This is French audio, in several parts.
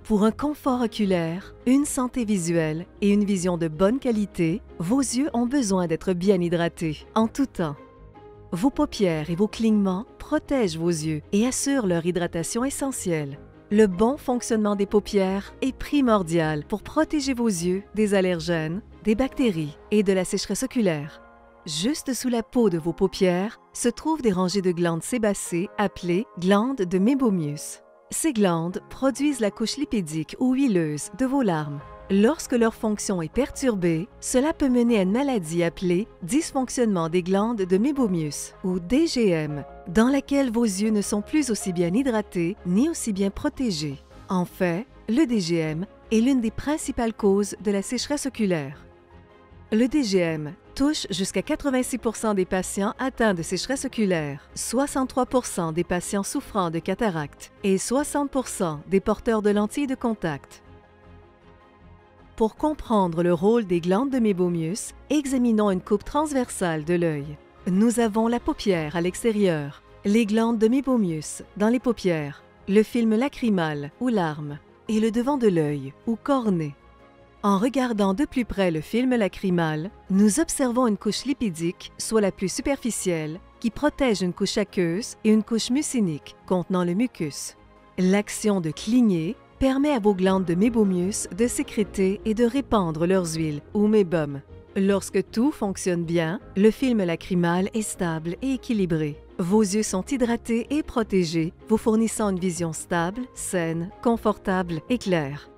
Pour un confort oculaire, une santé visuelle et une vision de bonne qualité, vos yeux ont besoin d'être bien hydratés en tout temps. Vos paupières et vos clignements protègent vos yeux et assurent leur hydratation essentielle. Le bon fonctionnement des paupières est primordial pour protéger vos yeux des allergènes, des bactéries et de la sécheresse oculaire. Juste sous la peau de vos paupières se trouvent des rangées de glandes sébacées appelées glandes de Meibomius. Ces glandes produisent la couche lipidique ou huileuse de vos larmes. Lorsque leur fonction est perturbée, cela peut mener à une maladie appelée dysfonctionnement des glandes de Meibomius ou DGM, dans laquelle vos yeux ne sont plus aussi bien hydratés ni aussi bien protégés. En fait, le DGM est l'une des principales causes de la sécheresse oculaire. Le DGM touche jusqu'à 86% des patients atteints de sécheresse oculaire, 63% des patients souffrant de cataracte et 60% des porteurs de lentilles de contact. Pour comprendre le rôle des glandes de Meibomius, examinons une coupe transversale de l'œil. Nous avons la paupière à l'extérieur, les glandes de Meibomius dans les paupières, le film lacrymal ou larme et le devant de l'œil ou cornée. En regardant de plus près le film lacrymal, nous observons une couche lipidique, soit la plus superficielle, qui protège une couche aqueuse et une couche mucinique contenant le mucus. L'action de cligner permet à vos glandes de Meibomius de sécréter et de répandre leurs huiles ou mébum. Lorsque tout fonctionne bien, le film lacrymal est stable et équilibré. Vos yeux sont hydratés et protégés, vous fournissant une vision stable, saine, confortable et claire.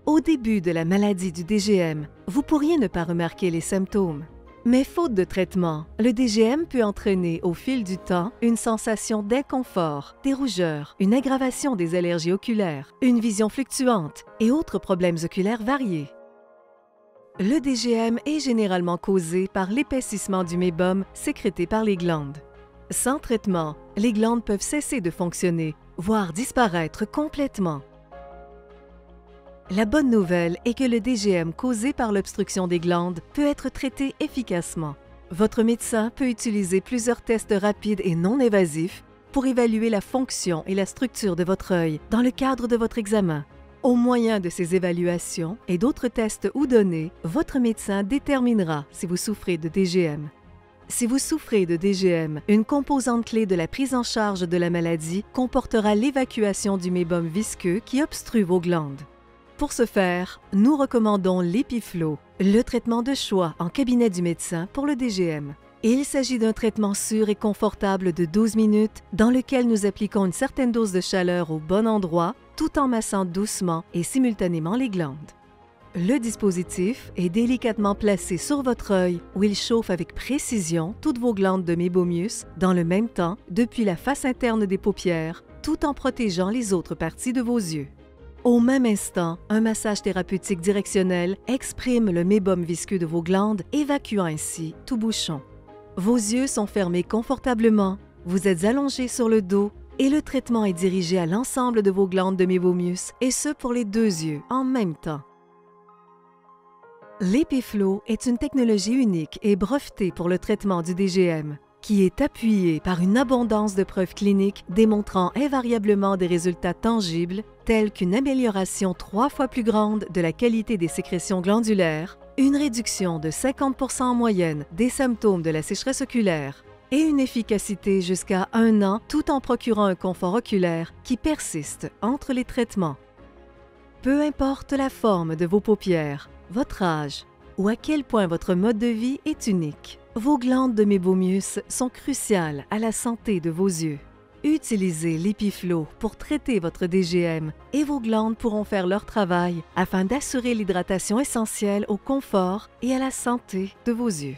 Au début de la maladie du DGM, vous pourriez ne pas remarquer les symptômes. Mais faute de traitement, le DGM peut entraîner au fil du temps une sensation d'inconfort, des rougeurs, une aggravation des allergies oculaires, une vision fluctuante et autres problèmes oculaires variés. Le DGM est généralement causé par l'épaississement du mébum sécrété par les glandes. Sans traitement, les glandes peuvent cesser de fonctionner, voire disparaître complètement. La bonne nouvelle est que le DGM causé par l'obstruction des glandes peut être traité efficacement. Votre médecin peut utiliser plusieurs tests rapides et non évasifs pour évaluer la fonction et la structure de votre œil dans le cadre de votre examen. Au moyen de ces évaluations et d'autres tests ou données, votre médecin déterminera si vous souffrez de DGM. Si vous souffrez de DGM, une composante clé de la prise en charge de la maladie comportera l'évacuation du mébum visqueux qui obstrue vos glandes. Pour ce faire, nous recommandons l'Epiflow, le traitement de choix en cabinet du médecin pour le DGM. Il s'agit d'un traitement sûr et confortable de 12 minutes dans lequel nous appliquons une certaine dose de chaleur au bon endroit tout en massant doucement et simultanément les glandes. Le dispositif est délicatement placé sur votre œil où il chauffe avec précision toutes vos glandes de Meibomius dans le même temps depuis la face interne des paupières tout en protégeant les autres parties de vos yeux. Au même instant, un massage thérapeutique directionnel exprime le mébum visqueux de vos glandes, évacuant ainsi tout bouchon. Vos yeux sont fermés confortablement, vous êtes allongé sur le dos et le traitement est dirigé à l'ensemble de vos glandes de Meibomius, et ce pour les deux yeux en même temps. L'Epiflow est une technologie unique et brevetée pour le traitement du DGM, qui est appuyée par une abondance de preuves cliniques démontrant invariablement des résultats tangibles tels qu'une amélioration 3 fois plus grande de la qualité des sécrétions glandulaires, une réduction de 50% en moyenne des symptômes de la sécheresse oculaire et une efficacité jusqu'à 1 an tout en procurant un confort oculaire qui persiste entre les traitements. Peu importe la forme de vos paupières, votre âge ou à quel point votre mode de vie est unique, vos glandes de Meibomius sont cruciales à la santé de vos yeux. Utilisez l'Epiflow pour traiter votre DGM et vos glandes pourront faire leur travail afin d'assurer l'hydratation essentielle au confort et à la santé de vos yeux.